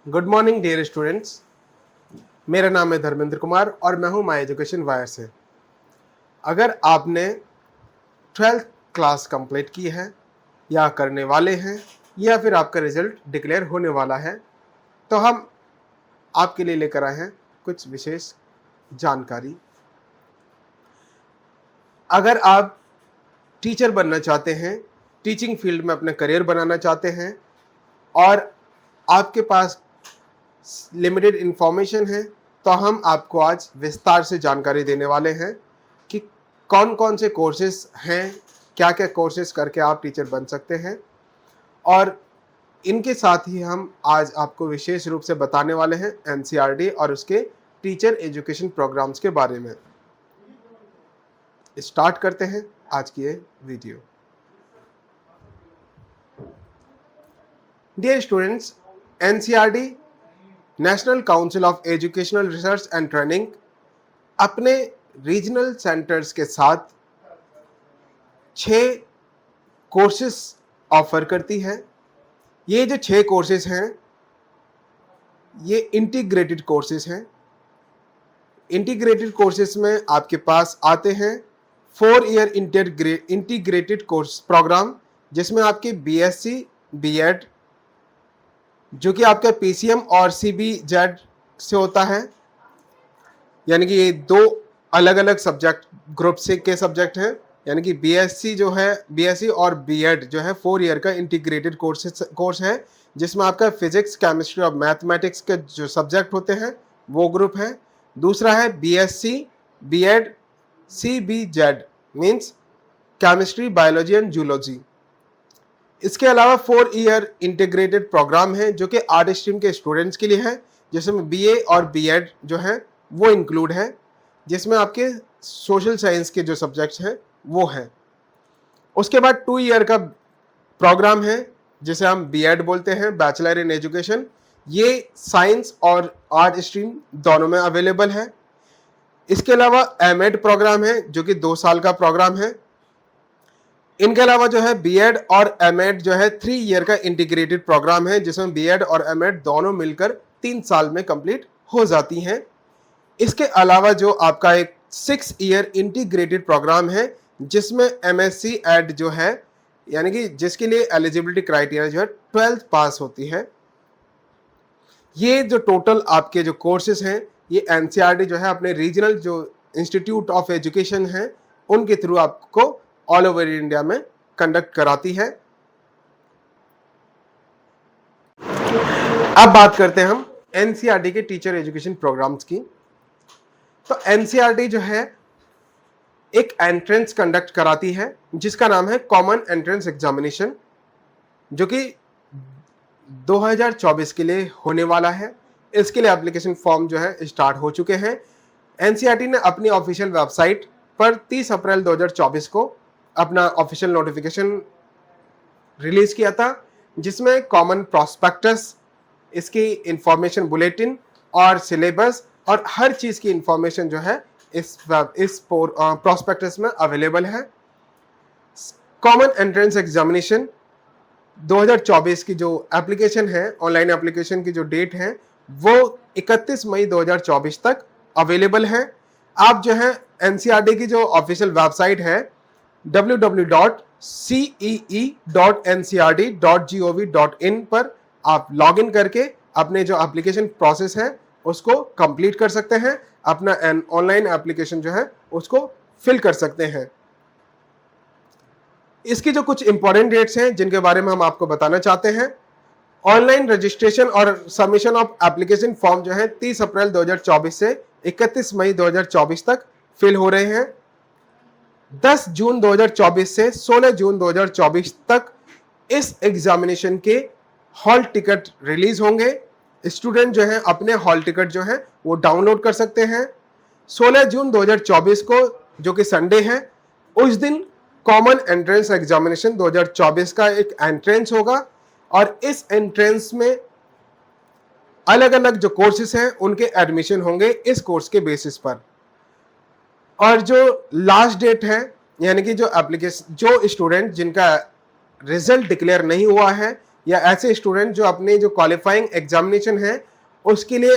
Good morning dear students. मेरा नाम है धर्मेंद्र कुमार और मैं हूं माई एजुकेशन वायर से। अगर आपने 12th क्लास कंप्लीट की है या करने वाले हैं या फिर आपका रिजल्ट डिक्लेयर होने वाला है तो हम आपके लिए लेकर आए हैं कुछ विशेष जानकारी। अगर आप टीचर बनना चाहते हैं, टीचिंग फील्ड में अपना करियर बनाना चाहते हैं और आपके पास लिमिटेड इंफॉर्मेशन है तो हम आपको आज विस्तार से जानकारी देने वाले हैं कि कौन कौन से कोर्सेज हैं, क्या क्या कोर्सेज करके आप टीचर बन सकते हैं। और इनके साथ ही हम आज आपको विशेष रूप से बताने वाले हैं एनसीईआरटी और उसके टीचर एजुकेशन प्रोग्राम्स के बारे में। स्टार्ट करते हैं आज की ये video. Dear students, NCERT national council of educational research and training अपने रीजनल सेंटर्स के साथ 6 कोर्सेस ऑफर करती है। ये जो 6 कोर्सेस हैं ये इंटीग्रेटेड कोर्सेस हैं। इंटीग्रेटेड कोर्सेस में आपके पास आते हैं 4 ईयर इंटीग्रेटेड कोर्स प्रोग्राम, जिसमें आपके बीएससी, बीएड जो कि आपका पीसीएम और सीबीजेड से होता है, यानी कि ये 2 अलग अलग सब्जेक्ट ग्रुप से के सब्जेक्ट हैं। यानी कि बीएससी जो है, बीएससी और बीएड जो है 4 ईयर का इंटीग्रेटेड कोर्स है, जिसमें आपका फिजिक्स, केमिस्ट्री और मैथमेटिक्स के जो सब्जेक्ट होते हैं वो ग्रुप है। दूसरा है BSc, BEd, CBZ means chemistry, biology and zoology. इसके अलावा 4 ईयर इंटीग्रेटेड प्रोग्राम है जो कि आर्ट स्ट्रीम के स्टूडेंट्स के लिए है, जिसमें बीए और बीएड जो है वो इंक्लूड है, जिसमें आपके सोशल साइंस के जो सब्जेक्ट्स हैं वो हैं। उसके बाद 2 ईयर का प्रोग्राम है जिसे हम बीएड बोलते हैं, बैचलर इन एजुकेशन। ये साइंस और आर्ट स्ट्रीम दोनों में अवेलेबल है। इसके अलावा एमएड प्रोग्राम है जो कि 2 साल का प्रोग्राम है। इनके अलावा जो है बीएड और एमएड जो है 3 ईयर का इंटीग्रेटेड प्रोग्राम है, जिसमें बीएड और एमएड दोनों मिलकर 3 साल में कंप्लीट हो जाती हैं। इसके अलावा जो आपका एक 6 ईयर इंटीग्रेटेड प्रोग्राम है, जिसमें एमएससी एड जो है, यानी कि जिसके लिए एलिजिबिलिटी क्राइटेरिया जो है 12th पास होती है। ये जो टोटल आपके जो कोर्सेज हैं ये एनसीईआरटी जो है अपने रीजनल जो इंस्टीट्यूट ऑफ एजुकेशन है उनके थ्रू आपको ऑल ओवर इंडिया में कंडक्ट कराती है। अब बात करते हैं हम एनसीईआरटी के टीचर एजुकेशन प्रोग्राम्स की। तो एनसीईआरटी जो है एक एंट्रेंस कंडक्ट कराती है जिसका नाम है कॉमन एंट्रेंस एग्जामिनेशन, जो कि 2024 के लिए होने वाला है। इसके लिए एप्लीकेशन फॉर्म जो है स्टार्ट हो चुके हैं। एनसीईआरटी ने अपनी ऑफिशियल वेबसाइट पर 30 अप्रैल 2024 को अपना ऑफिशियल नोटिफिकेशन रिलीज किया था, जिसमें कॉमन प्रॉस्पेक्टस, इसकी इंफॉर्मेशन बुलेटिन और सिलेबस और हर चीज की इंफॉर्मेशन जो है इस प्रॉस्पेक्टस में अवेलेबल है। कॉमन एंट्रेंस एग्जामिनेशन 2024 की जो एप्लीकेशन है, ऑनलाइन एप्लीकेशन की जो डेट है वो 31 मई 2024 तक अवेलेबल है। आप जो है एनसीईआरटी की जो ऑफिशियल वेबसाइट है www.cee.ncert.gov.in पर आप लॉगिन करके अपने जो एप्लीकेशन प्रोसेस है उसको कंप्लीट कर सकते हैं, अपना ऑनलाइन एप्लीकेशन जो है उसको फिल कर सकते हैं। इसकी जो कुछ इंपॉर्टेंट डेट्स हैं जिनके बारे में हम आपको बताना चाहते हैं, ऑनलाइन रजिस्ट्रेशन और सबमिशन ऑफ एप्लीकेशन फॉर्म जो है 30 अप्रैल 2024 से 31 मई 2024 तक फिल हो रहे हैं। 10 जून 2024 से 16 जून 2024 तक इस एग्जामिनेशन के हॉल टिकट रिलीज होंगे। स्टूडेंट जो है अपने हॉल टिकट जो है वो डाउनलोड कर सकते हैं। 16 जून 2024 को जो कि संडे है, उस दिन कॉमन एंट्रेंस एग्जामिनेशन 2024 का एक एंट्रेंस होगा और इस एंट्रेंस में अलग अलग जो कोर्सेज हैं उनके एडमिशन होंगे इस कोर्स के बेसिस पर। और जो लास्ट डेट है, यानी कि जो एप्लीकेशन, जो स्टूडेंट जिनका रिजल्ट डिक्लेयर नहीं हुआ है या ऐसे स्टूडेंट जो अपने जो क्वालिफाइंग एग्जामिनेशन है उसके लिए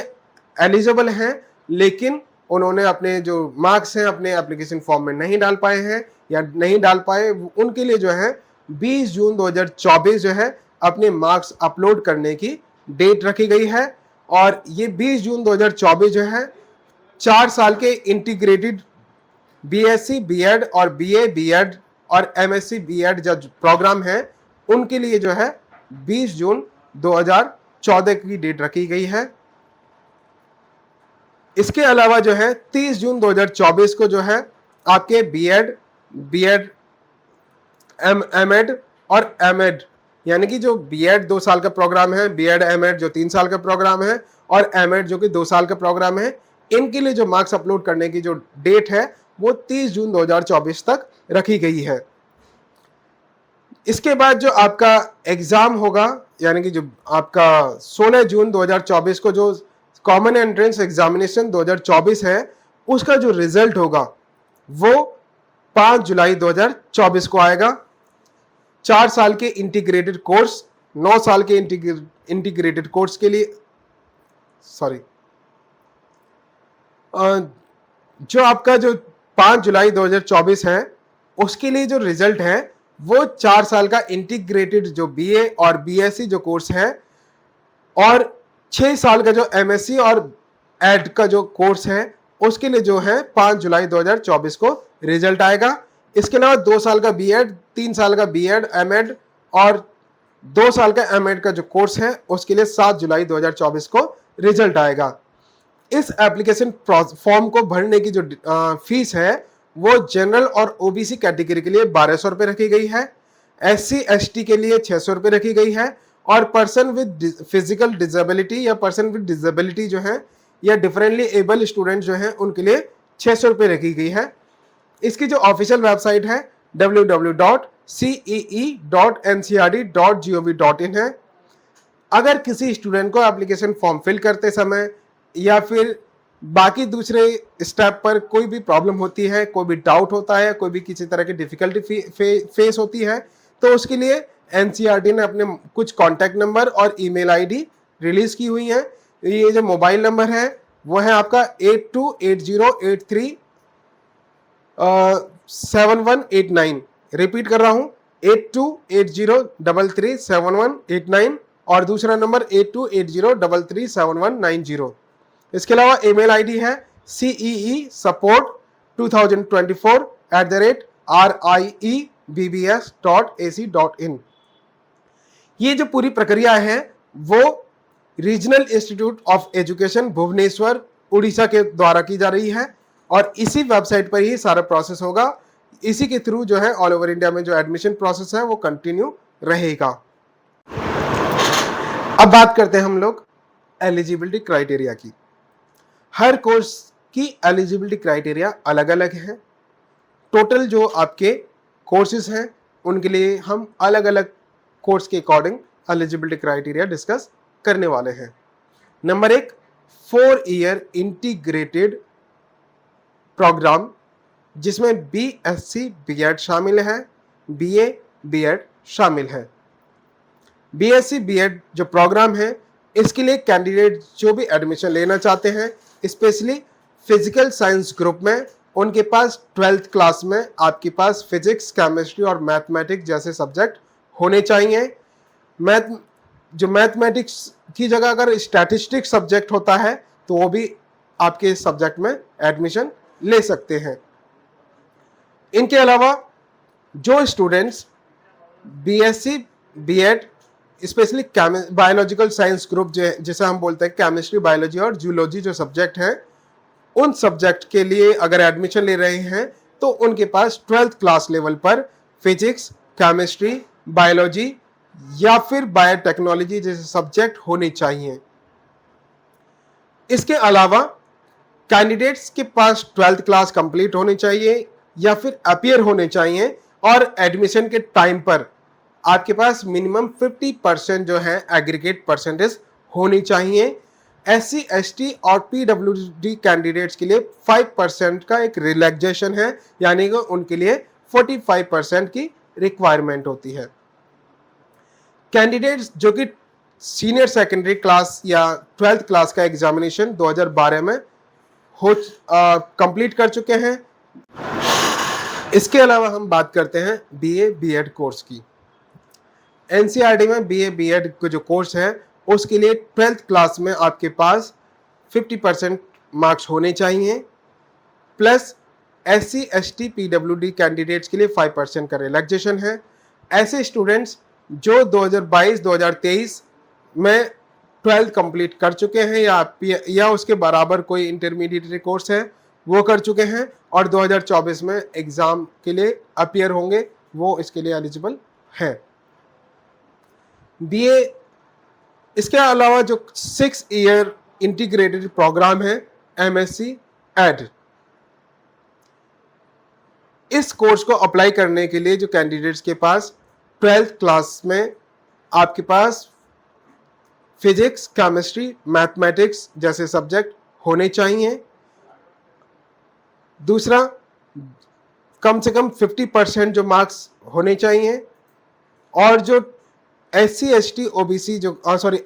एलिजिबल हैं, लेकिन उन्होंने अपने जो मार्क्स हैं अपने एप्लीकेशन फॉर्म में नहीं डाल पाए हैं या नहीं डाल पाए, उनके लिए जो है 20 जून 2024 जो है अपने मार्क्स अपलोड करने की डेट रखी गई है। और ये 20 जून 2024 जो है 4 साल के इंटीग्रेटेड बीएससी बीएड और बीए बीएड और एमएससी बीएड जो प्रोग्राम है उनके लिए जो है 20 जून 2014 की डेट रखी गई है। इसके अलावा जो है 30 जून 2024 को जो है आपके बीएड बीएड एमएड और एमएड यानी कि जो बीएड 2 साल का प्रोग्राम है, बीएड एमएड जो 3 साल का प्रोग्राम है और एमएड जो कि 2 साल का प्रोग्राम है, इनके लिए जो मार्क्स अपलोड करने की जो डेट है वो 30 जून 2024 तक रखी गई है। इसके बाद जो आपका एग्जाम होगा यानी कि जो आपका 16 जून 2024 को जो कॉमन एंट्रेंस एग्जामिनेशन 2024 है उसका जो रिजल्ट होगा वो 5 जुलाई 2024 को आएगा। 4 साल के इंटीग्रेटेड कोर्स, 9 साल के इंटीग्रेटेड कोर्स के लिए जो आपका जो 5 जुलाई 2024 है उसके लिए जो रिजल्ट है वो 4 साल का इंटीग्रेटेड जो बीए और बीएससी जो कोर्स है और 6 साल का जो एमएससी और एड का जो कोर्स है उसके लिए जो है 5 जुलाई 2024 को रिजल्ट आएगा। इसके अलावा 2 साल का बीएड, 3 साल का बीएड एमएड और 2 साल का एमएड का जो कोर्स है उसके लिए 7 जुलाई 2024 को रिजल्ट आएगा। इस एप्लीकेशन फॉर्म को भरने की जो फीस है वो जनरल और ओबीसी कैटेगरी के लिए 1200 रुपये रखी गई है, एससी एसटी के लिए 600 रुपये रखी गई है और पर्सन विद फिजिकल डिसेबिलिटी या पर्सन विद डिसेबिलिटी जो है या डिफरेंटली एबल स्टूडेंट जो है उनके लिए 600 रुपये रखी गई है। इसकी जो ऑफिशियल वेबसाइट है www.cee.ncrd.gov.in है। अगर किसी स्टूडेंट को एप्लीकेशन फॉर्म फिल करते समय या फिर बाकी दूसरे स्टेप पर कोई भी प्रॉब्लम होती है, कोई भी डाउट होता है, कोई भी किसी तरह की डिफिकल्टी फेस होती है तो उसके लिए एनसीईआरटी ने अपने कुछ कॉन्टैक्ट नंबर और ईमेल आईडी रिलीज की हुई है। ये जो मोबाइल नंबर है वो है आपका 8280837189। रिपीट कर रहा हूँ 8280337189 और दूसरा नंबर 8280337190। इसके अलावा ईमेल आईडी है ceesupport2024@riebbs.ac.in। ये जो पूरी प्रक्रिया है वो regional institute of education Bhubaneswar Orissa के द्वारा की जा रही है और इसी वेबसाइट पर ही सारा प्रोसेस होगा। इसी के थ्रू जो है ऑल ओवर इंडिया में जो एडमिशन प्रोसेस है वो कंटिन्यू रहेगा। अब बात करते हैं हम लोग एलिजिबिलिटी क्राइटेरिया की। हर कोर्स की एलिजिबिलिटी क्राइटेरिया अलग अलग है। टोटल जो आपके कोर्सेज हैं उनके लिए हम अलग अलग कोर्स के अकॉर्डिंग एलिजिबिलिटी क्राइटेरिया डिस्कस करने वाले हैं। नंबर 1, 4 ईयर इंटीग्रेटेड प्रोग्राम जिसमें बीएससी बीएड शामिल है, बीए बीएड शामिल है। बीएससी बीएड जो प्रोग्राम है इसके लिए कैंडिडेट जो भी एडमिशन लेना चाहते हैं स्पेशली फिजिकल साइंस ग्रुप में, उनके पास 12th क्लास में आपके पास फिजिक्स, केमिस्ट्री और मैथमेटिक्स जैसे सब्जेक्ट होने चाहिए। जो मैथमेटिक्स की जगह अगर स्टैटिस्टिक्स सब्जेक्ट होता है तो वो भी आपके सब्जेक्ट में एडमिशन ले सकते हैं। इनके अलावा जो students BSc BEd specially biological science group जिसे हम बोलते हैं केमिस्ट्री, बायोलॉजी और जूलॉजी जो सब्जेक्ट हैं, उन सब्जेक्ट के लिए अगर एडमिशन ले रहे हैं तो उनके पास 12th क्लास लेवल पर फिजिक्स, केमिस्ट्री, बायोलॉजी या फिर बायोटेक्नोलॉजी जैसे सब्जेक्ट होने चाहिए। इसके अलावा कैंडिडेट्स के पास 12th क्लास कंप्लीट होनी चाहिए या फिर अपीयर होने चाहिए और एडमिशन के टाइम पर आपके पास मिनिमम 50% जो है एग्रीगेट परसेंटेज होनी चाहिए। एससी एसटी और पीडब्ल्यूडी कैंडिडेट्स के लिए 5% का एक रिलैक्सेशन है, यानी कि उनके लिए 45% की रिक्वायरमेंट होती है। कैंडिडेट्स जो कि सीनियर सेकेंडरी क्लास या 12th क्लास का एग्जामिनेशन 2012 में हो कंप्लीट कर चुके हैं। इसके अलावा हम बात करते हैं बीए बीएड कोर्स की। एनसीईआरटी में बीए बीएड का जो कोर्स है उसके लिए 12th क्लास में आपके पास 50% मार्क्स होने चाहिए, plus SC ST PWD candidates के लिए 5% का रिलैक्सेशन है। ऐसे स्टूडेंट्स जो 2022-2023 में 12th कंप्लीट कर चुके हैं या उसके बराबर कोई इंटरमीडिएट कोर्स है वो कर चुके हैं और 2024 में एग्जाम के लिए अपीयर होंगे, वो इसके लिए एलिजिबल है। बीए इसके अलावा जो 6 ईयर इंटीग्रेटेड प्रोग्राम है MSc एड, इस कोर्स को अप्लाई करने के लिए जो कैंडिडेट्स के पास 12th क्लास में आपके पास फिजिक्स, केमिस्ट्री, मैथमेटिक्स जैसे सब्जेक्ट होने चाहिए। दूसरा, कम से कम 50% जो मार्क्स होने चाहिए, और जो SC ST OBC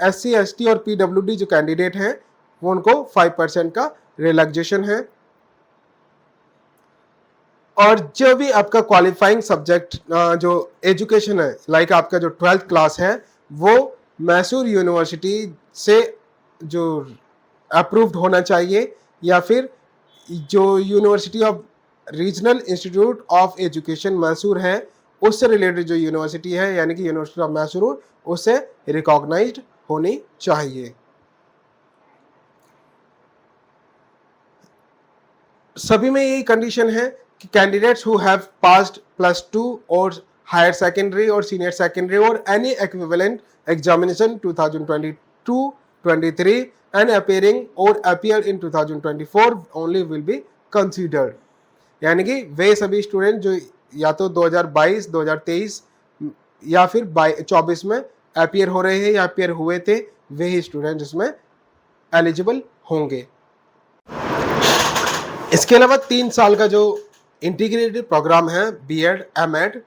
SC ST और PWD जो कैंडिडेट हैं वो उनको 5% का रिलैक्सेशन है। और जो भी आपका क्वालिफाइंग सब्जेक्ट जो एजुकेशन है, लाइक आपका जो 12th क्लास है वो मैसूर यूनिवर्सिटी से जो अप्रूव्ड होना चाहिए, या फिर जो university of regional institute of education Mysore है उससे रिलेटेड जो यूनिवर्सिटी है, यानी कि यूनिवर्सिटी ऑफ मैसूर, उससे रिकॉग्नाइज्ड होनी चाहिए। सभी में यही कंडीशन है कि कैंडिडेट्स हु हैव पास्ड +2 और हायर सेकेंडरी और सीनियर सेकेंडरी और any equivalent examination 2022-23 and appearing or appear in 2024 only will be considered। यानी कि वे सभी स्टूडेंट जो या तो 2022, 2023 या फिर 24 में अपीयर हो रहे हैं या अपीयर हुए थे, वे ही स्टूडेंट इसमें एलिजिबल होंगे। इसके अलावा 3 साल का जो इंटीग्रेटेड प्रोग्राम है बीएड एमएड,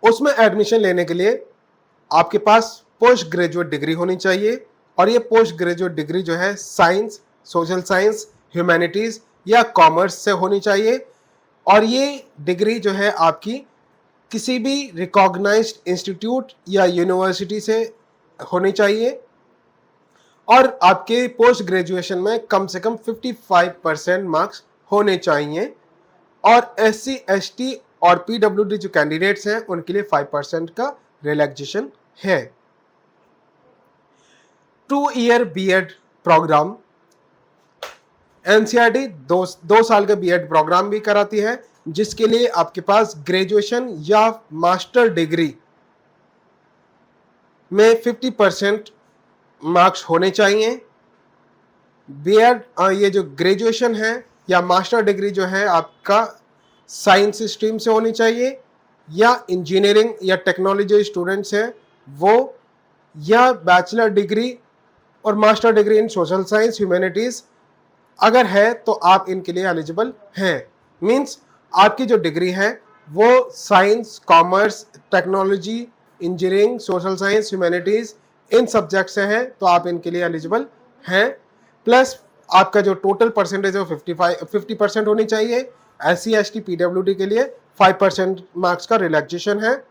उसमें एडमिशन लेने के लिए आपके पास पोस्ट ग्रेजुएट डिग्री होनी चाहिए, और ये पोस्ट ग्रेजुएट डिग्री जो है साइंस, सोशल साइंस, ह्यूमैनिटीज या कॉमर्स से होनी चाहिए। और ये डिग्री जो है आपकी किसी भी रिकॉग्नाइज्ड इंस्टीट्यूट या यूनिवर्सिटी से होनी चाहिए, और आपके पोस्ट ग्रेजुएशन में कम से कम 55% मार्क्स होने चाहिए। और SC ST और PWD जो कैंडिडेट्स हैं उनके लिए 5% का रिलैक्सेशन है। 2 ईयर बीएड प्रोग्राम, एनसीईआरटी 2 साल का बीएड प्रोग्राम भी कराती है, जिसके लिए आपके पास ग्रेजुएशन या मास्टर डिग्री में 50% मार्क्स होने चाहिए। बीएड ये जो ग्रेजुएशन है या मास्टर डिग्री जो है आपका साइंस स्ट्रीम से होनी चाहिए, या इंजीनियरिंग या टेक्नोलॉजी स्टूडेंट्स हैं वो, या बैचलर डिग्री और master degree in social science humanities अगर है तो आप इनके लिए एलिजिबल हैं। मींस आपकी जो डिग्री है वो science, commerce, technology, engineering, social science, humanities इन सब्जेक्ट से है तो आप इनके लिए एलिजिबल हैं। प्लस आपका जो टोटल परसेंटेज है वो 50% होनी चाहिए। SC ST PWD के लिए 5% मार्क्स का रिलैक्सेशन है।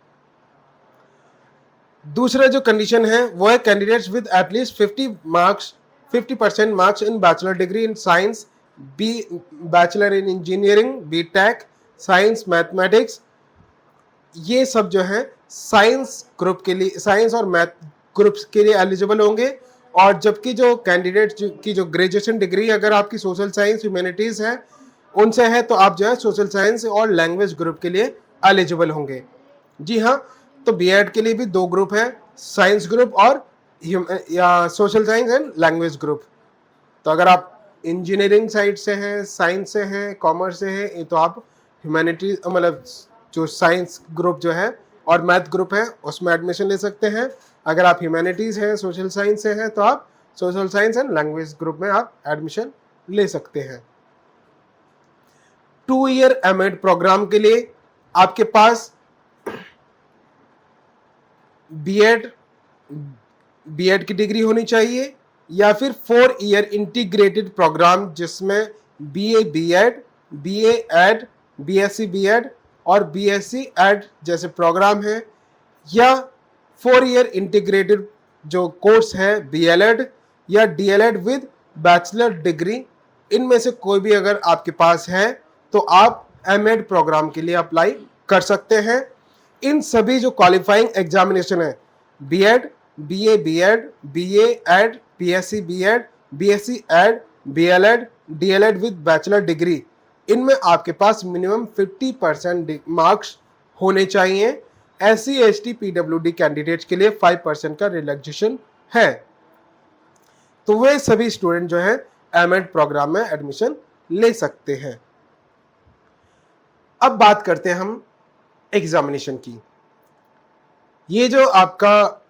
दूसरा जो कंडीशन है वो है candidates with at least 50% marks in bachelor degree in science, bachelor in engineering, BTech, science, mathematics. ये सब जो है साइंस ग्रुप के लिए, साइंस और मैथ ग्रुप्स के लिए एलिजिबल होंगे। और जबकि जो कैंडिडेट्स की जो ग्रेजुएशन डिग्री अगर आपकी सोशल साइंस, ह्यूमैनिटीज है उनसे है तो आप जो है सोशल साइंस और लैंग्वेज ग्रुप के लिए एलिजिबल होंगे। जी हाँ, तो बीएड के लिए भी 2 ग्रुप है, साइंस ग्रुप और या social science and language group. तो अगर आप इंजीनियरिंग साइड से हैं, साइंस से हैं, कॉमर्स से हैं, तो आप ह्यूमैनिटीज मतलब जो साइंस ग्रुप जो है और मैथ ग्रुप है उसमें एडमिशन ले सकते हैं। अगर आप ह्यूमैनिटीज हैं, सोशल साइंस से हैं, तो आप social science and language group में आप एडमिशन ले सकते हैं। 2 ईयर एमएड प्रोग्राम के लिए आपके पास बीएड बीएड की डिग्री होनी चाहिए, या फिर 4 ईयर इंटीग्रेटेड प्रोग्राम जिसमें BA BEd, BA Ed, BSc BEd और बीएससी एड जैसे प्रोग्राम हैं, या 4 ईयर इंटीग्रेटेड जो कोर्स है बीएलएड या डीएलएड विद बैचलर डिग्री, इनमें से कोई भी अगर आपके पास है तो आप एमएड प्रोग्राम के लिए अप्लाई कर सकते हैं। इन सभी जो क्वालिफाइंग एग्जामिनेशन है, BEd, BA BEd, BA Ed, BSc BEd, BSc Ed, BElEd, DElEd with bachelor degree, इनमें आपके पास मिनिमम 50% मार्क्स होने चाहिए। एससी एसटी पीडब्ल्यूडी कैंडिडेट्स के लिए 5% का रिलैक्सेशन है। तो वे सभी स्टूडेंट जो है एमएड प्रोग्राम में एडमिशन ले सकते हैं। अब बात करते हैं हम एग्जामिनेशन की। ये जो आपका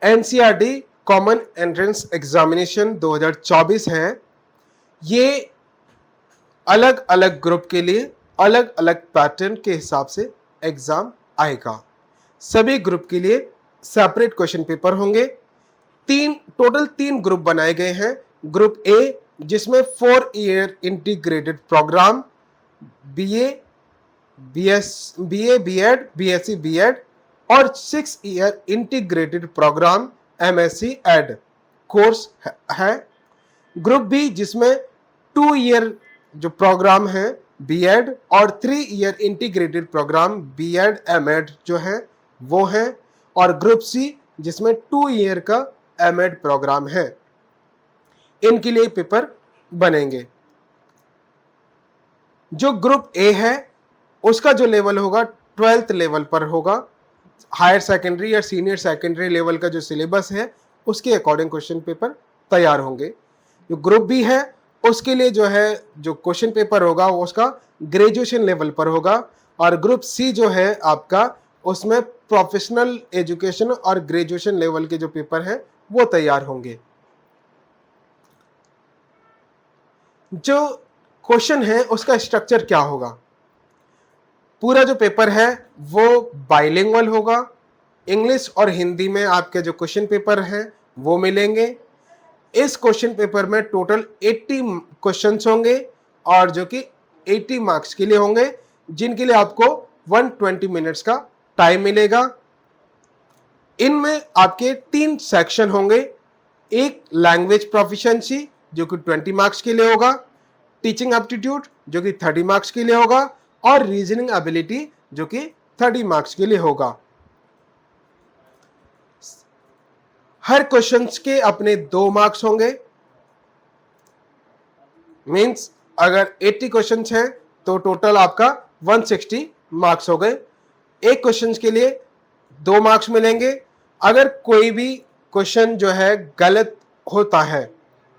एनसीईआरटी कॉमन एंट्रेंस एग्जामिनेशन 2024 है, ये अलग अलग ग्रुप के लिए अलग अलग पैटर्न के हिसाब से एग्जाम आएगा। सभी ग्रुप के लिए सेपरेट क्वेश्चन पेपर होंगे। टोटल तीन ग्रुप बनाए गए हैं। ग्रुप ए जिसमें 4 year integrated programme BA BEd, BSc BEd और 6 year integrated programme MSc Ed course है। ग्रुप बी जिसमें 2 ईयर जो प्रोग्राम है बीएड और 3 year integrated programme BEd MEd जो है वो है। और ग्रुप सी जिसमें 2 ईयर का एमएड प्रोग्राम है। इनके लिए पेपर बनेंगे। जो ग्रुप ए है उसका जो लेवल होगा 12th लेवल पर होगा। हायर सेकेंडरी या सीनियर सेकेंडरी लेवल का जो सिलेबस है उसके अकॉर्डिंग क्वेश्चन पेपर तैयार होंगे। जो ग्रुप बी है उसके लिए जो है जो क्वेश्चन पेपर होगा वो उसका ग्रेजुएशन लेवल पर होगा। और ग्रुप सी जो है आपका उसमें प्रोफेशनल एजुकेशन और ग्रेजुएशन लेवल के जो पेपर हैं वो तैयार होंगे। जो क्वेश्चन है उसका स्ट्रक्चर क्या होगा? पूरा जो पेपर है वो बाइलिंगुअल होगा। इंग्लिश और हिंदी में आपके जो क्वेश्चन पेपर हैं वो मिलेंगे। इस क्वेश्चन पेपर में टोटल 80 क्वेश्चंस होंगे और जो कि 80 मार्क्स के लिए होंगे, जिनके लिए आपको 120 मिनट्स का टाइम मिलेगा। इनमें आपके 3 सेक्शन होंगे। एक लैंग्वेज प्रोफिशिएंसी जो कि 20 मार्क्स के लिए होगा, टीचिंग एप्टीट्यूड जो कि 30 मार्क्स के लिए होगा और रीजनिंग एबिलिटी जो कि 30 मार्क्स के लिए होगा। हर क्वेश्चंस के अपने 2 मार्क्स होंगे। मींस अगर 80 क्वेश्चंस हैं तो टोटल आपका 160 मार्क्स हो गए। एक क्वेश्चन के लिए 2 मार्क्स मिलेंगे। अगर कोई भी क्वेश्चन जो है गलत होता है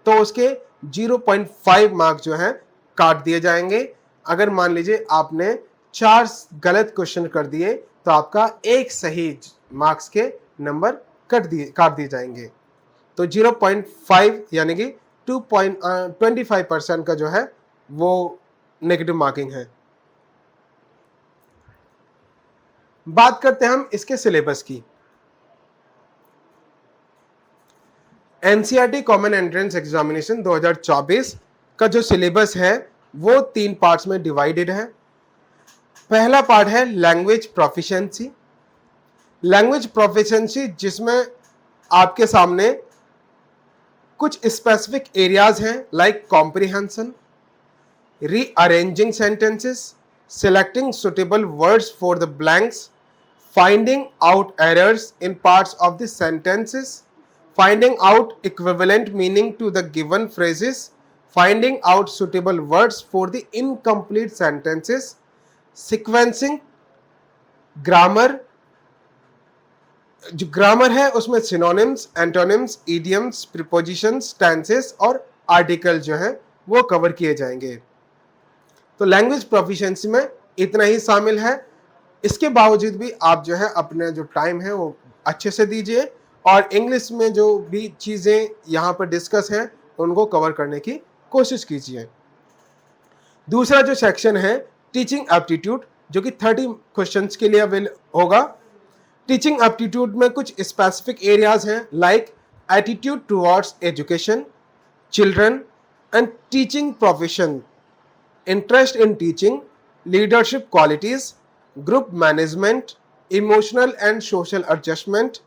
तो उसके 0.5 मार्क्स जो है काट दिए जाएंगे। अगर मान लीजिए आपने 4 गलत क्वेश्चन कर दिए तो आपका एक सही मार्क्स के नंबर काट दिए जाएंगे। तो 0.5 यानी कि 2.25% का जो है वो नेगेटिव मार्किंग है। बात करते हैं हम इसके सिलेबस की। एनसीईआरटी कॉमन एंट्रेंस एग्जामिनेशन 2024 का जो सिलेबस है वो 3 पार्ट्स में डिवाइडेड है। पहला पार्ट है लैंग्वेज प्रोफिशिएंसी। लैंग्वेज प्रोफिशिएंसी जिसमें आपके सामने कुछ स्पेसिफिक एरियाज हैं like comprehension, rearranging sentences, selecting suitable words for the blanks, finding out errors in parts of the sentences, finding out equivalent meaning to the given phrases, finding out suitable words for the incomplete sentences, sequencing, grammar। जो grammar है उसमें synonyms, antonyms, idioms, prepositions, tenses और article जो है वो cover किए जाएंगे। तो लैंग्वेज प्रोफिशिएंसी में इतना ही शामिल है। इसके बावजूद भी आप जो है अपने जो टाइम है वो अच्छे से दीजिए और इंग्लिश में जो भी चीज़ें यहाँ पर डिस्कस हैं उनको कवर करने की कोशिश कीजिए। दूसरा जो सेक्शन है टीचिंग एप्टीट्यूड जो कि 30 क्वेश्चंस के लिए अवेल होगा। टीचिंग एप्टीट्यूड में कुछ स्पेसिफिक एरियाज हैं like attitude towards education, children and teaching profession, interest in teaching, leadership qualities, group management, emotional and social adjustment,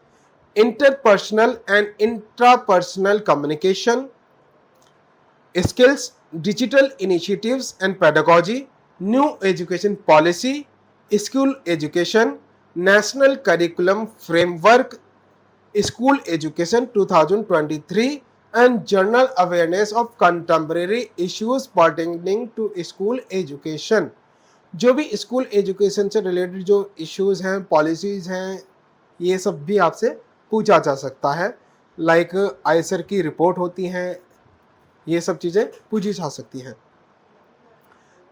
interpersonal and intrapersonal communication, skills, digital initiatives and pedagogy, new education policy, school education, national curriculum framework, school education 2023 and general awareness of contemporary issues pertaining to school education। जो भी school education से related जो issues हैं, policies हैं, ये सब भी आपसे पूछा जा सकता है। लाइक आईसर की रिपोर्ट होती हैं, ये सब चीज़ें पूछी जा सकती हैं।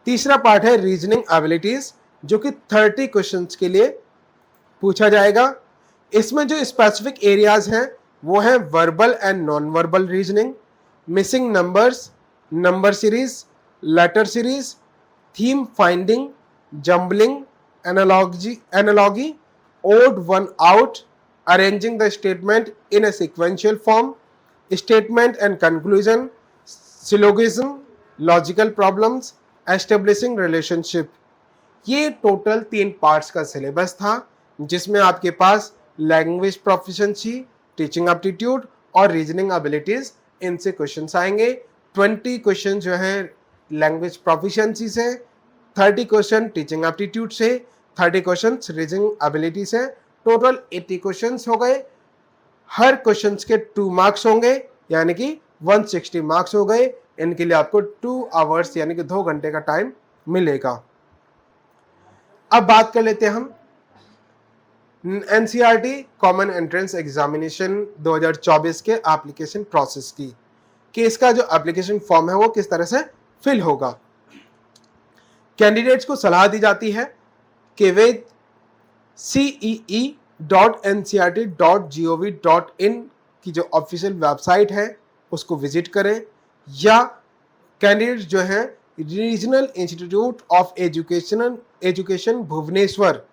तीसरा पार्ट है रीजनिंग एबिलिटीज, जो कि 30 क्वेश्चंस के लिए पूछा जाएगा। इसमें जो स्पेसिफिक एरियाज हैं वो है verbal and non verbal reasoning, missing numbers, number series, letter series, theme finding, jumbling, analogy, odd one out, arranging the statement in a sequential form, statement and conclusion, syllogism, logical problems, establishing relationship. ये total 3 parts का syllabus था, जिसमें आपके पास language proficiency, teaching aptitude और reasoning abilities, इनसे questions आएंगे। 20 question जो है लैंग्वेज प्रोफिशिएंसी से, 30 क्वेश्चन टीचिंग एप्टीट्यूड से, 30 क्वेश्चन रीजनिंग एबिलिटी से, टोटल 80 क्वेश्चंस हो गए। हर क्वेश्चन के 2 मार्क्स होंगे, यानी कि 160 मार्क्स हो गए। इनके लिए आपको 2 आवर्स यानी कि 2 घंटे का टाइम मिलेगा। अब बात कर लेते हैं हम एनसीईआरटी कॉमन एंट्रेंस एग्जामिनेशन 2024 के एप्लीकेशन प्रोसेस की, कि इसका जो एप्लीकेशन फॉर्म है वो किस तरह से फिल होगा। कैंडिडेट्स को सलाह दी जाती है कि वे cee.ncert.gov.in की जो ऑफिशियल वेबसाइट है उसको विजिट करें, या कैंडिडेट्स जो है regional institute of education Bhubaneswar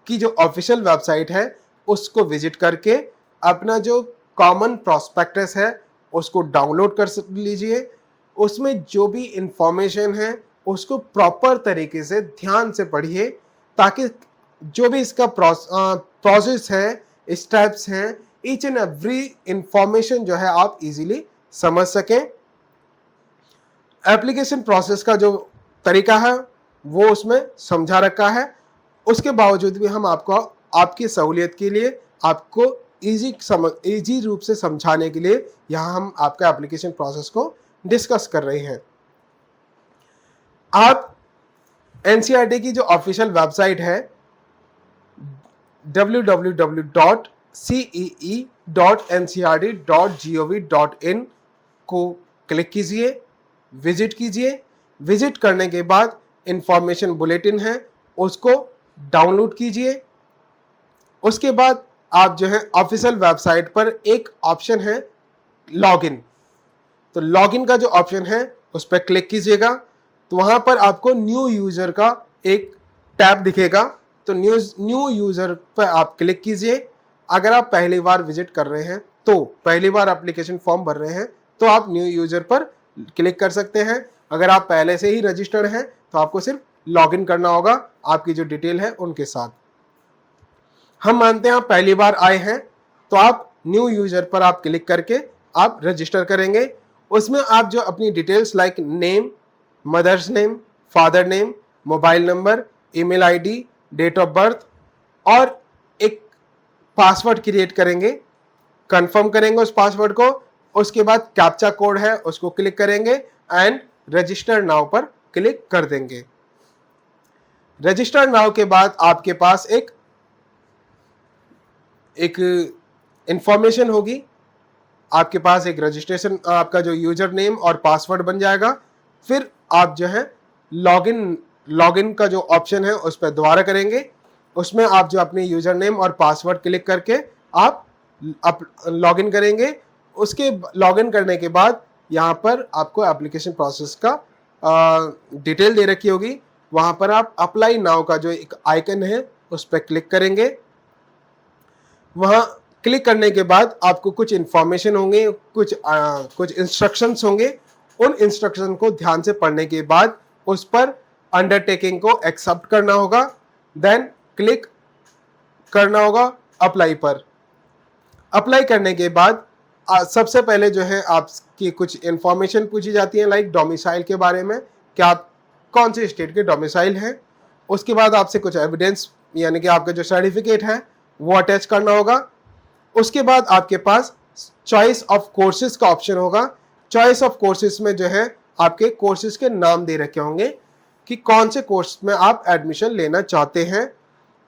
की जो ऑफिशियल वेबसाइट है उसको विजिट करके अपना जो कॉमन प्रॉस्पेक्टस है उसको डाउनलोड कर लीजिए। उसमें जो भी इंफॉर्मेशन है उसको प्रॉपर तरीके से ध्यान से पढ़िए, ताकि जो भी इसका प्रोसेस है, स्टेप्स हैं, ईच एंड एवरी इंफॉर्मेशन जो है आप इजीली समझ सकें। एप्लीकेशन प्रोसेस का जो तरीका है वो उसमें समझा रखा है। उसके बावजूद भी हम आपको आपकी सहूलियत के लिए आपको इजी रूप से समझाने के लिए यहाँ हम आपका एप्लीकेशन प्रोसेस को डिस्कस कर रहे हैं। आप एनसीईआरटी की जो ऑफिशियल वेबसाइट है www.cee.ncert.gov.in को क्लिक कीजिए, विजिट कीजिए। विजिट करने के बाद इंफॉर्मेशन बुलेटिन है उसको डाउनलोड कीजिए। उसके बाद आप जो है ऑफिशियल वेबसाइट पर एक ऑप्शन है लॉगिन, तो लॉगिन का जो ऑप्शन है उस पर क्लिक कीजिएगा। तो वहां पर आपको न्यू यूजर का एक टैब दिखेगा, तो न्यू यूजर पर आप क्लिक कीजिए। अगर आप पहली बार विजिट कर रहे हैं, तो पहली बार एप्लीकेशन फॉर्म भर रहे हैं, तो आप न्यू यूजर पर क्लिक कर सकते हैं। अगर आप पहले से ही रजिस्टर्ड हैं तो आपको सिर्फ लॉगिन करना होगा आपकी जो डिटेल है उनके साथ। हम मानते हैं आप पहली बार आए हैं, तो आप न्यू यूजर पर आप क्लिक करके आप रजिस्टर करेंगे। उसमें आप जो अपनी details like name, mother's name, father name, mobile number, email ID, date of birth और एक पासवर्ड क्रिएट करेंगे, कंफर्म करेंगे उस पासवर्ड को। उसके बाद कैप्चा कोड है उसको क्लिक करेंगे एंड रजिस्टर नाउ पर क्लिक कर देंगे। रजिस्टर नाउ के बाद आपके पास एक इंफॉर्मेशन होगी, आपके पास एक रजिस्ट्रेशन, आपका जो यूजर नेम और पासवर्ड बन जाएगा। फिर आप जो है लॉगिन का जो ऑप्शन है उस पर दोबारा करेंगे। उसमें आप जो अपने यूजर नेम और पासवर्ड क्लिक करके आप लॉगिन करेंगे। उसके लॉगिन करने के बाद यहाँ पर आपको एप्लीकेशन प्रोसेस का डिटेल दे रखी होगी। वहाँ पर आप अप्लाई नाउ का जो एक आइकन है उस पर क्लिक करेंगे। वहाँ क्लिक करने के बाद आपको कुछ इंफॉर्मेशन होंगे, कुछ इंस्ट्रक्शंस होंगे। उन इंस्ट्रक्शन को ध्यान से पढ़ने के बाद उस पर अंडरटेकिंग को एक्सेप्ट करना होगा, देन क्लिक करना होगा अप्लाई पर। अप्लाई करने के बाद सबसे पहले जो है आपकी कुछ इंफॉर्मेशन पूछी जाती है, लाइक डोमिसाइल के बारे में कि आप कौन से स्टेट के डोमिसाइल हैं। उसके बाद आपसे कुछ एविडेंस यानी कि आपका जो सर्टिफिकेट है वो अटैच करना होगा। उसके बाद आपके पास चॉइस ऑफ कोर्सेज का ऑप्शन होगा। चॉइस ऑफ कोर्सेज में जो है आपके कोर्सेज के नाम दे रखे होंगे कि कौन से कोर्स में आप एडमिशन लेना चाहते हैं।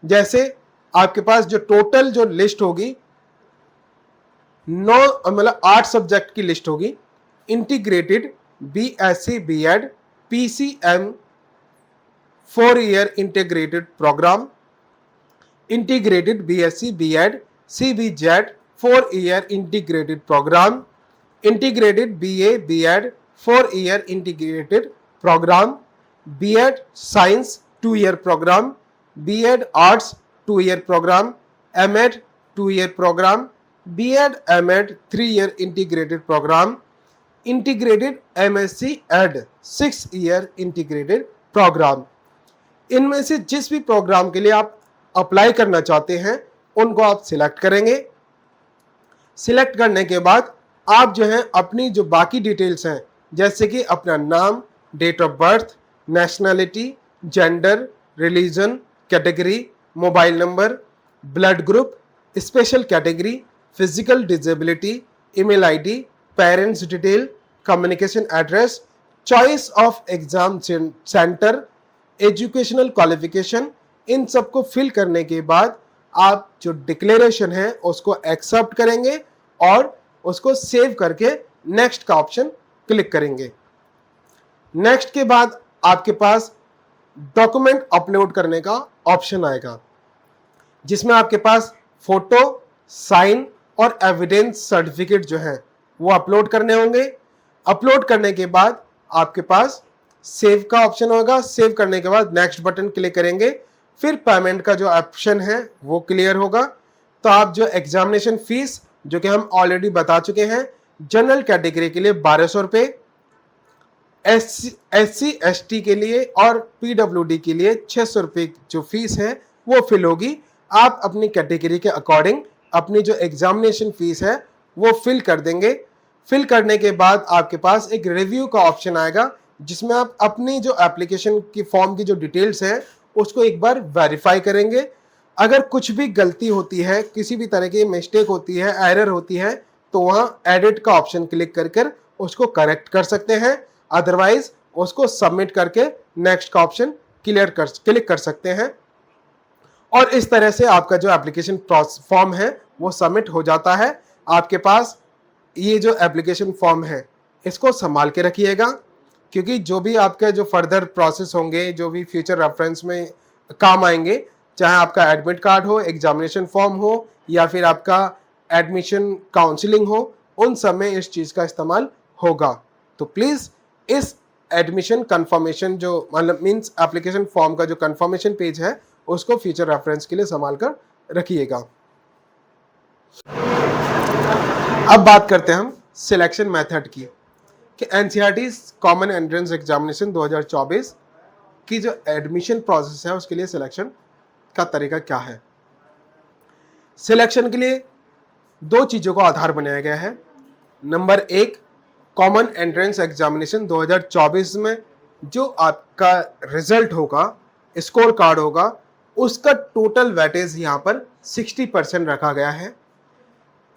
जैसे आपके पास जो टोटल जो लिस्ट होगी 9 मतलब 8 सब्जेक्ट की लिस्ट होगी। Integrated BSc B.Ed PCM 4 year integrated programme, integrated BSc B.Ed CBJET 4 year integrated programme, integrated BA B.Ed 4 year integrated programme, B.Ed science 2 year programme, B.Ed arts 2 year programme, M.Ed 2 year programme, B.Ed M.Ed 3 year integrated programme, integrated MSc Ed 6 year integrated programme. इनमें से जिस भी programme के लिए आप apply करना चाहते हैं उनको आप सिलेक्ट करेंगे। सिलेक्ट करने के बाद आप जो है अपनी जो बाकी डिटेल्स हैं जैसे कि अपना नाम, date of birth, nationality, gender, religion, category, mobile number, blood group, special category, physical disability, email ID, parents detail, communication address, choice of exam centre, educational qualification, इन सबको फिल करने के बाद आप जो डिक्लेरेशन है उसको एक्सेप्ट करेंगे और उसको सेव करके नेक्स्ट का ऑप्शन क्लिक करेंगे। नेक्स्ट के बाद आपके पास डॉक्यूमेंट अपलोड करने का ऑप्शन आएगा जिसमें आपके पास फोटो, साइन और एविडेंस सर्टिफिकेट जो है वो अपलोड करने होंगे। अपलोड करने के बाद आपके पास सेव का ऑप्शन होगा। सेव करने के बाद नेक्स्ट बटन क्लिक करेंगे, फिर पेमेंट का जो ऑप्शन है वो क्लियर होगा। तो आप जो एग्जामिनेशन फीस जो कि हम ऑलरेडी बता चुके हैं, जनरल कैटेगरी के लिए 1200 रुपये, SC ST के लिए और PWD के लिए 600 रुपये जो फीस है वो फिल होगी। आप अपनी कैटेगरी के अकॉर्डिंग अपनी जो एग्जामिनेशन फीस है वो फिल कर देंगे। फिल करने के बाद आपके पास एक रिव्यू का ऑप्शन आएगा जिसमें आप अपनी जो एप्लीकेशन की फॉर्म की जो डिटेल्स है उसको एक बार वेरीफाई करेंगे। अगर कुछ भी गलती होती है, किसी भी तरह की मिस्टेक होती है, एरर होती है, तो वहाँ एडिट का ऑप्शन क्लिक कर उसको करेक्ट कर सकते हैं। अदरवाइज उसको सबमिट करके नेक्स्ट का ऑप्शन क्लिक कर सकते हैं और इस तरह से आपका जो एप्लीकेशन फॉर्म है वो सबमिट हो जाता है। आपके पास ये जो एप्लीकेशन फॉर्म है इसको संभाल के रखिएगा क्योंकि जो भी आपके जो फर्दर प्रोसेस होंगे, जो भी फ्यूचर रेफरेंस में काम आएंगे, चाहे आपका एडमिट कार्ड हो, एग्जामिनेशन फॉर्म हो या फिर आपका एडमिशन काउंसलिंग हो, उन सब में इस चीज़ का इस्तेमाल होगा। तो प्लीज़ इस एडमिशन कंफर्मेशन जो मतलब मीन्स एप्लीकेशन फॉर्म का जो कंफर्मेशन पेज है उसको फ्यूचर रेफरेंस के लिए संभाल कर रखिएगा। अब बात करते हैं हम सिलेक्शन मेथड की कि NCERT कॉमन एंट्रेंस एग्जामिनेशन 2024 की जो एडमिशन प्रोसेस है उसके लिए सिलेक्शन का तरीका क्या है। सिलेक्शन के लिए 2 चीज़ों को आधार बनाया गया है। नंबर 1, कॉमन एंट्रेंस एग्जामिनेशन 2024 में जो आपका रिजल्ट होगा, स्कोर कार्ड होगा, उसका टोटल वेटेज यहाँ पर 60% रखा गया है।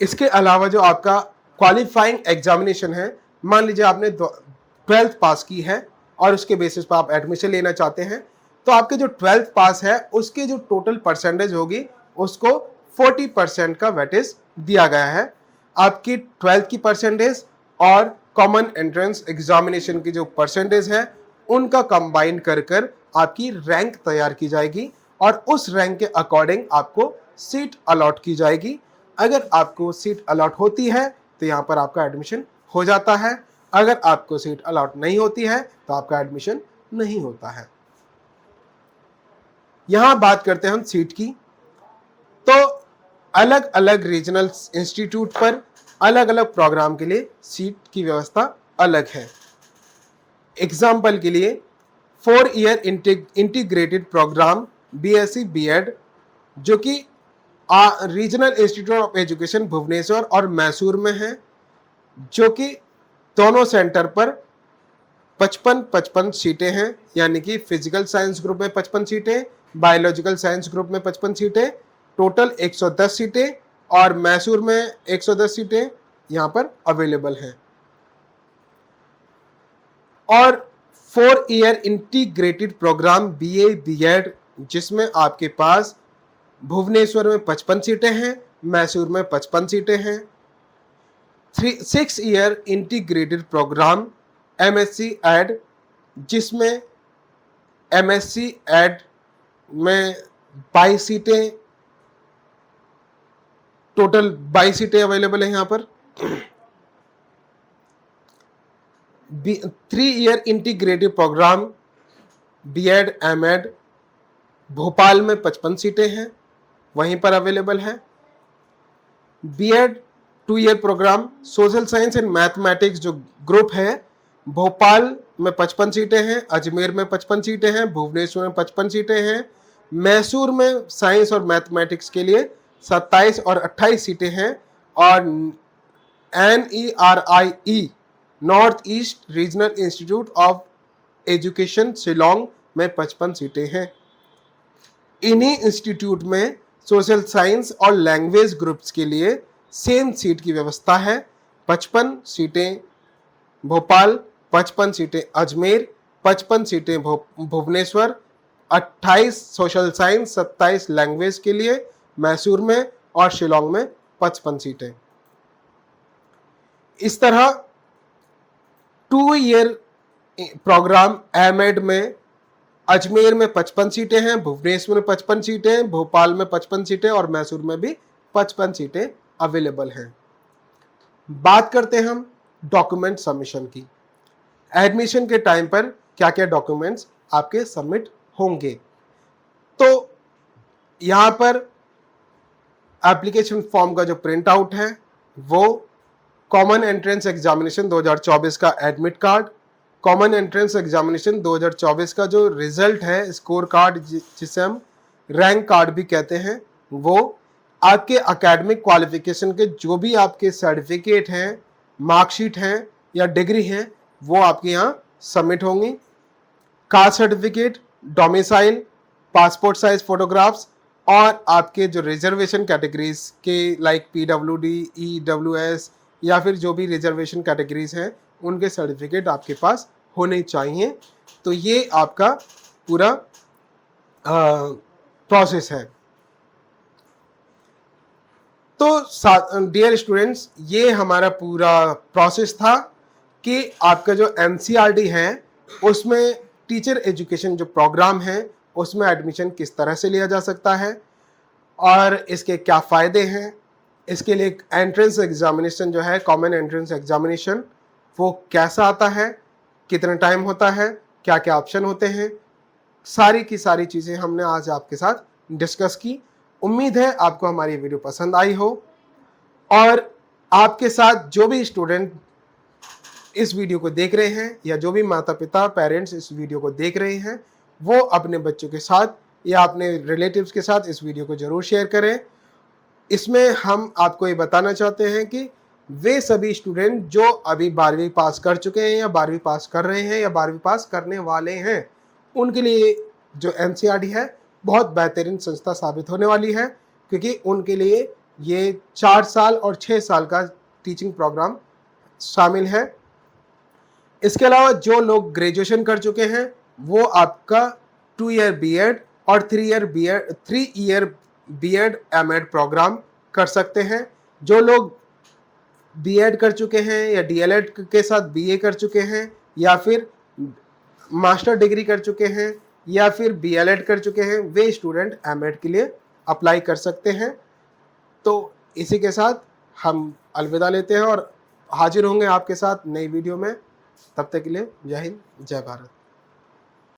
इसके अलावा जो आपका क्वालिफाइंग एग्जामिनेशन है, मान लीजिए आपने 12th पास की है और उसके बेसिस पर आप एडमिशन लेना चाहते हैं, तो आपके जो 12th पास है उसके जो टोटल परसेंटेज होगी उसको 40% का वेटेज दिया गया है। आपकी 12th की परसेंटेज और कॉमन एंट्रेंस एग्जामिनेशन की जो परसेंटेज है उनका कंबाइन कर आपकी रैंक तैयार की जाएगी और उस रैंक के अकॉर्डिंग आपको सीट अलॉट की जाएगी। अगर आपको सीट अलॉट होती है तो यहाँ पर आपका एडमिशन हो जाता है, अगर आपको सीट अलॉट नहीं होती है तो आपका एडमिशन नहीं होता है। यहाँ बात करते हैं हम सीट की। तो अलग अलग रीजनल इंस्टीट्यूट पर अलग अलग प्रोग्राम के लिए सीट की व्यवस्था अलग है। एग्जाम्पल के लिए 4 year integrated programme BSc BEd जो कि regional institute of education Bhubaneswar और मैसूर में है, जो कि दोनों सेंटर पर 55-55 सीटें हैं, यानी कि फिजिकल साइंस ग्रुप में 55 सीटें, बायोलॉजिकल साइंस ग्रुप में 55 सीटें, टोटल 110 सीटें, और मैसूर में 110 सीटें यहां पर अवेलेबल हैं। और 4 year integrated programme BA BEd जिसमें आपके पास भुवनेश्वर में 55 सीटें हैं, मैसूर में 55 सीटें हैं। 6 year integrated programme MSc Ed जिसमें एमएससी एड में 22 सीटें, टोटल 22 सीटें अवेलेबल है यहां पर। 3 year integrated programme BEd MEd Bhopal में 55 सीटें हैं, वहीं पर अवेलेबल है। BEd 2 year programme social science and mathematics जो ग्रुप है, भोपाल में 55 सीटें हैं, अजमेर में 55 सीटें हैं, भुवनेश्वर में 55 सीटें हैं, मैसूर में साइंस और मैथमेटिक्स के लिए 27 और 28 सीटें हैं, और NERIE north east regional institute of education Shillong में 55 सीटें हैं। इन्हीं इंस्टीट्यूट में सोशल साइंस और लैंग्वेज ग्रुप्स के लिए सेम सीट की व्यवस्था है। 55 सीटें भोपाल, 55 सीटें अजमेर, 55 सीटें भुवनेश्वर, 28 सोशल साइंस, 27 लैंग्वेज के लिए मैसूर में, और शिलोंग में 55 सीटें। इस तरह 2 ईयर प्रोग्राम एमएड में अजमेर में 55 सीटें हैं, भुवनेश्वर में 55 सीटें, भोपाल में 55 सीटें, और मैसूर में भी 55 सीटें अवेलेबल हैं। बात करते हैं हम डॉक्यूमेंट सबमिशन की। एडमिशन के टाइम पर क्या क्या डॉक्यूमेंट्स आपके सबमिट होंगे, तो यहां पर एप्लीकेशन फॉर्म का जो प्रिंट आउट है वो कॉमन एंट्रेंस एग्जामिनेशन 2024 का admit card, common entrance examination 2024 का जो रिजल्ट है, स्कोर कार्ड जिसे हम रैंक कार्ड भी कहते हैं, वो आपके एकेडमिक क्वालिफिकेशन के जो भी आपके सर्टिफिकेट हैं, मार्कशीट हैं या डिग्री हैं, वो आपके यहाँ सबमिट होंगी। Caste certificate, domicile, passport size photographs, और आपके जो रिजर्वेशन कैटेगरीज के लाइक PWD, EWS या फिर जो भी रिजर्वेशन कैटेगरीज हैं उनके सर्टिफिकेट आपके पास होने चाहिए। तो ये आपका पूरा प्रोसेस है। तो डियर स्टूडेंट्स, ये हमारा पूरा प्रोसेस था कि आपका जो NCERT है उसमें टीचर एजुकेशन जो प्रोग्राम है उसमें एडमिशन किस तरह से लिया जा सकता है और इसके क्या फ़ायदे हैं। इसके लिए एंट्रेंस एग्जामिनेशन जो है, कॉमन एंट्रेंस एग्जामिनेशन, वो कैसा आता है, कितना टाइम होता है, क्या क्या ऑप्शन होते हैं, सारी की सारी चीज़ें हमने आज आपके साथ डिस्कस की। उम्मीद है आपको हमारी वीडियो पसंद आई हो, और आपके साथ जो भी स्टूडेंट इस वीडियो को देख रहे हैं या जो भी माता पिता पेरेंट्स इस वीडियो को देख रहे हैं, वो अपने बच्चों के साथ या अपने रिलेटिव्स के साथ इस वीडियो को ज़रूर शेयर करें। इसमें हम आपको ये बताना चाहते हैं कि वे सभी स्टूडेंट जो अभी 12वीं पास कर चुके हैं या 12वीं पास कर रहे हैं या 12वीं पास करने वाले हैं, उनके लिए जो NCERT है बहुत बेहतरीन संस्था साबित होने वाली है, क्योंकि उनके लिए ये 4 साल और 6 साल का टीचिंग प्रोग्राम शामिल है। इसके अलावा जो लोग ग्रेजुएशन कर चुके हैं वो आपका 2 ईयर बीएड और 3 ईयर बीएड एमएड प्रोग्राम कर सकते हैं। जो लोग बीएड कर चुके हैं या डीएलएड के साथ बीए कर चुके हैं या फिर मास्टर डिग्री कर चुके हैं या फिर बीएलएड कर चुके हैं, वे स्टूडेंट एमएड के लिए अप्लाई कर सकते हैं। तो इसी के साथ हम अलविदा लेते हैं और हाजिर होंगे आपके साथ नई वीडियो में। तब तक के लिए जय हिंद, जय भारत।